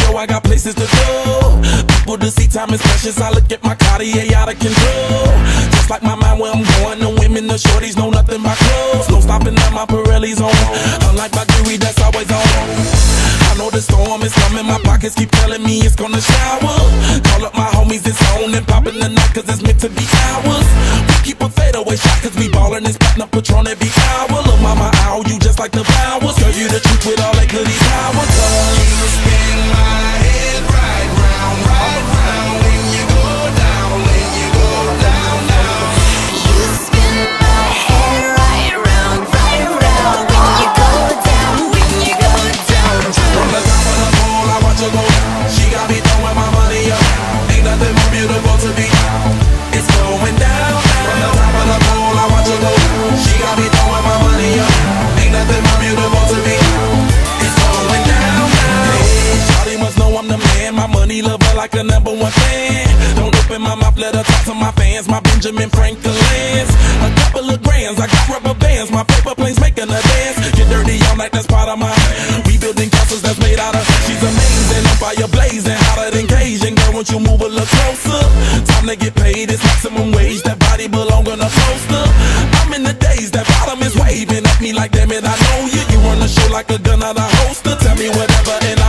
Castillo, I got places to go. People to see, time is precious. I look at my Cartier out of control. Just like my mind where I'm going, the women, the shorties know nothing but clothes. No stopping at my Pirelli's on. Unlike my jewelry, that's always on. I know the storm is coming, my pockets keep telling me it's gonna shower. Call up my homies, it's on and popping the night, cause it's meant to be ours. We keep a fadeaway shot, cause we ballin' this platinum Patron every hour. Look mama, ow, you just like the flowers. Girl, you the truth with all that goody powers. You spin my head right round when you go down, when you go down, down. You spin my head right round when you go down, when you go down. From the top of the pole, I watch her go. She got me throwing my money up. Ain't nothing more beautiful to me. It's going down, down. From the top of the pole, I watch her go. She got me throwing my money up. Ain't nothing more beautiful to me. It's going down, down. Hey, shawty must know I'm the man. My money lover like a #1 fan. Don't open my mouth, let her talk to my fans. My Benjamin Franklin's. A couple of grands, I got rubber bands. My paper planes making a dance. Get dirty all night, that's part of my. We building castles that's made out of. She's amazing, on fire blazing, hotter than Cajun. Girl, won't you move a little closer? Time to get paid, it's maximum wage. That body belong on a poster. I'm in the days, that bottom is waving at me like, damn it, I know you. You run the show like a gun out of holster. Tell me whatever and